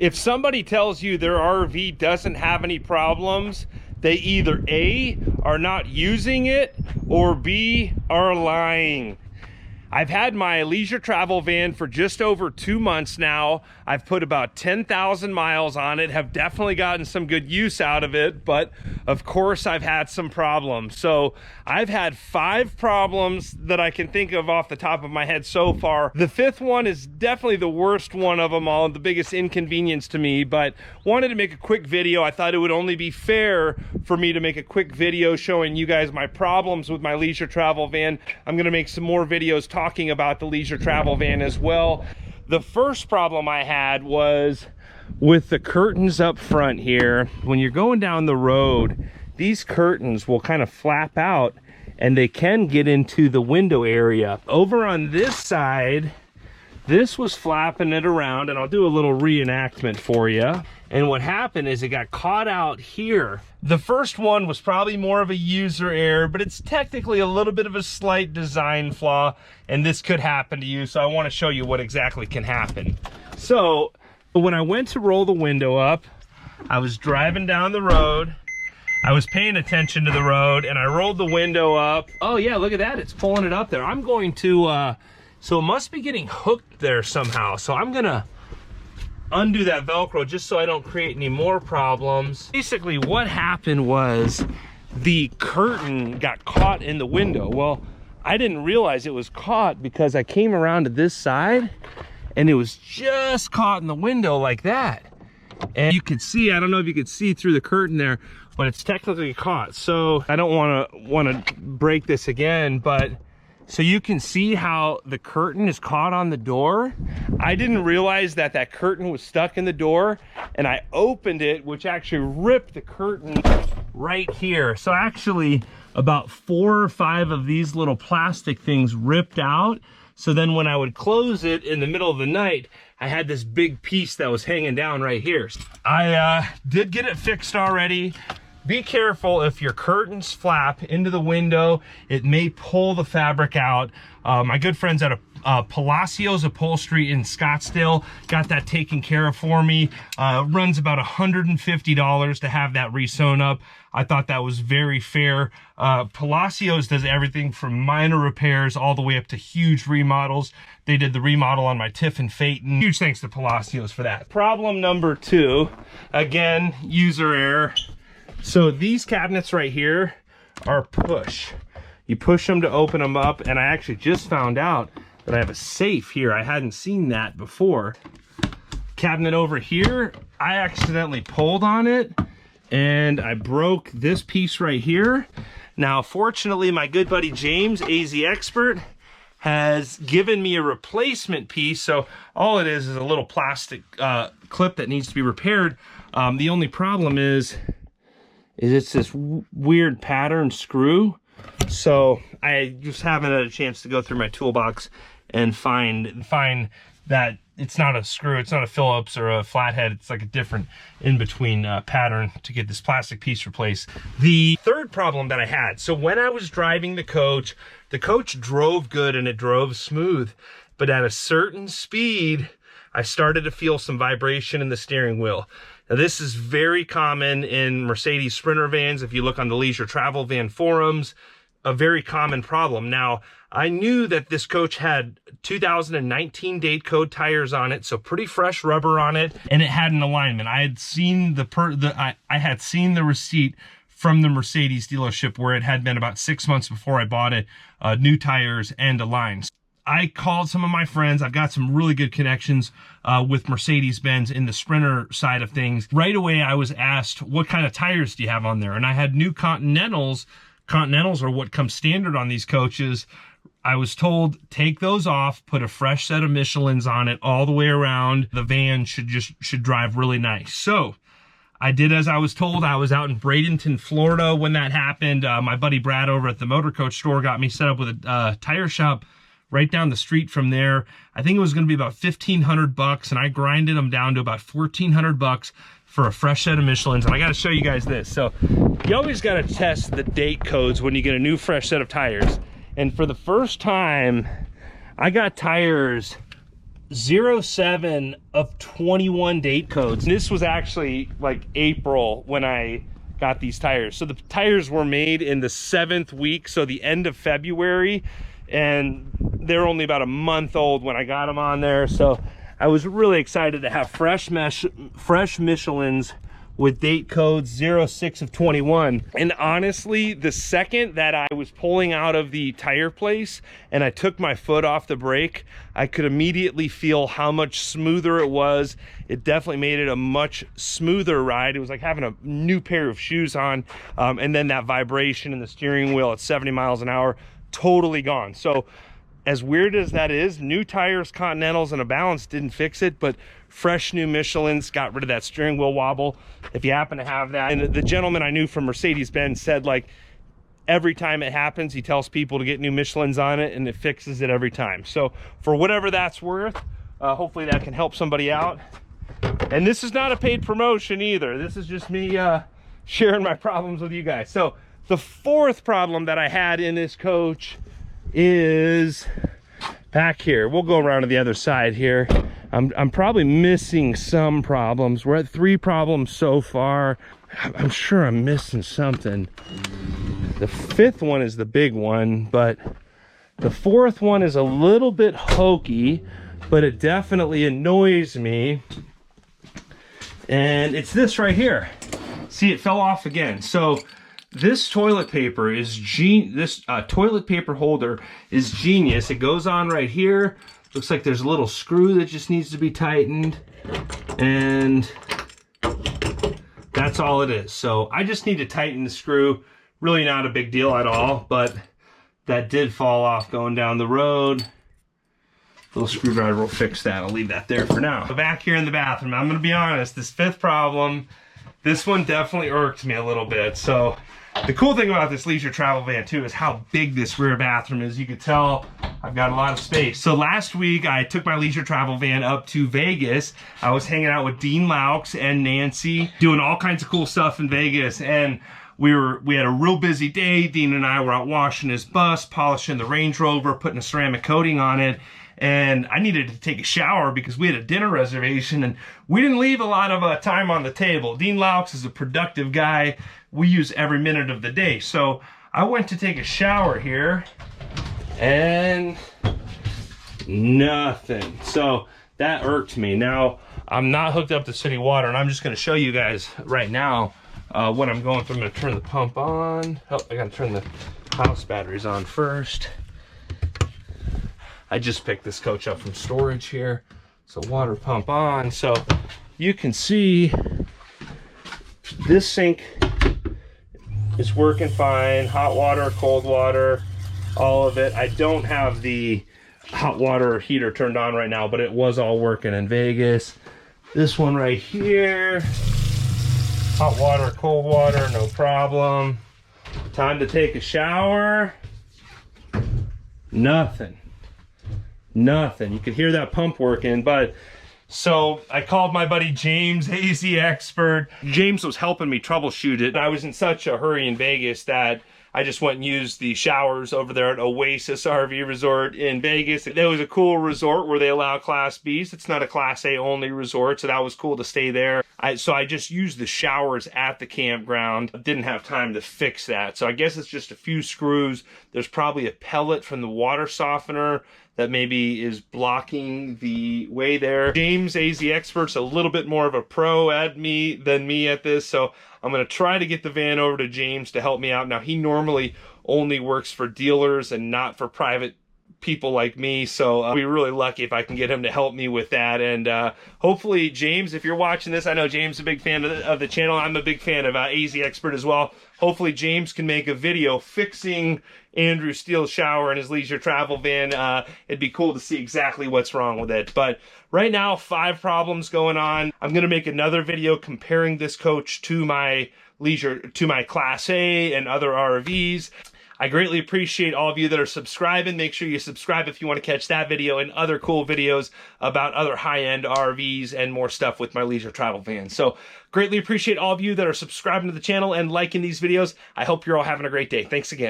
If somebody tells you their RV doesn't have any problems, they either A, are not using it, or B, are lying. I've had my leisure travel van for just over 2 months now. I've put about 10,000 miles on it, have definitely gotten some good use out of it, but of course I've had some problems. So I've had 5 problems that I can think of off the top of my head so far. The 5th one is definitely the worst one of them all, the biggest inconvenience to me, but wanted to make a quick video. I thought it would only be fair for me to make a quick video showing you guys my problems with my leisure travel van. I'm gonna make some more videos talking about the leisure travel van as well. The first problem I had was with the curtains up front here. When you're going down the road, these curtains will kind of flap out and they can get into the window area. Over on this side, this was flapping it around, and I'll do a little reenactment for you. And what happened is it got caught out here. The first one was probably more of a user error, but it's technically a little bit of a slight design flaw, and this could happen to you. So I want to show you what exactly can happen. So when I went to roll the window up, I was driving down the road. I was paying attention to the road, and I rolled the window up. Oh yeah, look at that. It's pulling it up there. I'm going to, so it must be getting hooked there somehow. So I'm gonna undo that Velcro just so I don't create any more problems. Basically what happened was the curtain got caught in the window. Well, I didn't realize it was caught because I came around to this side and it was just caught in the window like that. And you could see, I don't know if you could see through the curtain there, but it's technically caught. So I don't want to break this again, but so you can see how the curtain is caught on the door. I didn't realize that that curtain was stuck in the door, and I opened it, which actually ripped the curtain right here. So actually about 4 or 5 of these little plastic things ripped out. So then when I would close it in the middle of the night, I had this big piece that was hanging down right here. I did get it fixed already. Be careful if your curtains flap into the window, it may pull the fabric out. My good friends at Palacios Upholstery in Scottsdale got that taken care of for me. Runs about $150 to have that re-sewn up. I thought that was very fair. Palacios does everything from minor repairs all the way up to huge remodels. They did the remodel on my Tiffin Phaeton. Huge thanks to Palacios for that. Problem number 2, again, user error. So these cabinets right here are push. You push them to open them up, and I actually just found out that I have a safe here. I hadn't seen that before. Cabinet over here, I accidentally pulled on it and I broke this piece right here. Now, fortunately, my good buddy James, AZ Expert, has given me a replacement piece. So all it is a little plastic clip that needs to be repaired. The only problem is it's this weird pattern screw. So I just haven't had a chance to go through my toolbox and find that it's not a screw, it's not a Phillips or a flathead, it's like a different in-between pattern to get this plastic piece replaced. The third problem that I had, so when I was driving the coach drove good and it drove smooth, but at a certain speed, I started to feel some vibration in the steering wheel. Now, this is very common in Mercedes Sprinter vans. If you look on the leisure travel van forums, a very common problem. Now, I knew that this coach had 2019 date code tires on it, so pretty fresh rubber on it, and it had an alignment. I had seen I had seen the receipt from the Mercedes dealership where it had been about 6 months before I bought it, new tires and aligns. I called some of my friends. I've got some really good connections with Mercedes-Benz in the Sprinter side of things. Right away, I was asked, what kind of tires do you have on there? And I had new Continentals. Continentals are what comes standard on these coaches. I was told, take those off, put a fresh set of Michelins on it all the way around. The van should drive really nice. So I did as I was told. I was out in Bradenton, Florida when that happened. My buddy Brad over at the Motor Coach store got me set up with a tire shop right down the street from there. I think it was going to be about $1,500, and I grinded them down to about $1,400 for a fresh set of Michelins. And I got to show you guys this. So you always got to test the date codes when you get a new fresh set of tires. And for the first time, I got tires 07 of 21 date codes. This was actually like April when I got these tires. So the tires were made in the 7th week, so the end of February, and they're only about a month old when I got them on there. So I was really excited to have fresh Michelins with date codes 06 of 21. And honestly, the second that I was pulling out of the tire place and I took my foot off the brake, I could immediately feel how much smoother it was. It definitely made it a much smoother ride. It was like having a new pair of shoes on. And then that vibration in the steering wheel at 70 miles an hour, totally gone. So as weird as that is, new tires, Continentals, and a balance didn't fix it, but fresh new Michelins got rid of that steering wheel wobble. If you happen to have that, and the gentleman I knew from Mercedes-Benz said, like, every time it happens, he tells people to get new Michelins on it, and it fixes it every time. So for whatever that's worth, hopefully that can help somebody out. And this is not a paid promotion either. This is just me sharing my problems with you guys. So the fourth problem that I had in this coach is back here. We'll go around to the other side here. I'm probably missing some problems. We're at 3 problems so far. I'm sure I'm missing something. The 5th one is the big one, but the 4th one is a little bit hokey, but it definitely annoys me. And it's this right here. See, it fell off again. So this toilet paper is toilet paper holder is genius. It goes on right here. Looks like there's a little screw that just needs to be tightened, and that's all it is. So I just need to tighten the screw. Really not a big deal at all, but that did fall off going down the road. Little screwdriver will fix that. I'll leave that there for now. So back here in the bathroom, I'm gonna be honest, this 5th problem, this one definitely irked me a little bit. So the cool thing about this leisure travel van too is how big this rear bathroom is. You can tell I've got a lot of space. So last week I took my leisure travel van up to Vegas. I was hanging out with Dean Laux and Nancy, doing all kinds of cool stuff in Vegas, and we had a real busy day. Dean and I were out washing his bus, polishing the Range Rover, putting a ceramic coating on it. And I needed to take a shower because we had a dinner reservation, and we didn't leave a lot of time on the table. Dean Laux is a productive guy. We use every minute of the day. So I went to take a shower here, and nothing. So that irked me. Now, I'm not hooked up to city water, and I'm just gonna show you guys right now what I'm going through. I'm gonna turn the pump on. Oh, I gotta turn the house batteries on first. I just picked this coach up from storage here. So water pump on. So you can see this sink is working fine. Hot water, cold water, all of it. I don't have the hot water heater turned on right now, but it was all working in Vegas. This one right here, hot water, cold water, no problem. Time to take a shower. Nothing. Nothing. You could hear that pump working, but so I called my buddy James, AZ Expert. James was helping me troubleshoot it. I was in such a hurry in Vegas that I just went and used the showers over there at Oasis RV Resort in Vegas. It was a cool resort where they allow Class Bs. It's not a Class A only resort, so that was cool to stay there. So I just used the showers at the campground. Didn't have time to fix that. So I guess it's just a few screws. There's probably a pellet from the water softener that maybe is blocking the way there. James, AZ Expert's a little bit more of a pro than me at this, so I'm gonna try to get the van over to James to help me out. Now, he normally only works for dealers and not for private people like me, so I'll be really lucky if I can get him to help me with that. And hopefully, James, if you're watching this, I know James is a big fan of the channel. I'm a big fan of AZ Expert as well. Hopefully, James can make a video fixing Andrew Steele's shower in his leisure travel van. It'd be cool to see exactly what's wrong with it. But right now, 5 problems going on. I'm gonna make another video comparing this coach to my Class A and other RVs. I greatly appreciate all of you that are subscribing. Make sure you subscribe if you want to catch that video and other cool videos about other high-end RVs and more stuff with my leisure travel van. So greatly appreciate all of you that are subscribing to the channel and liking these videos. I hope you're all having a great day. Thanks again.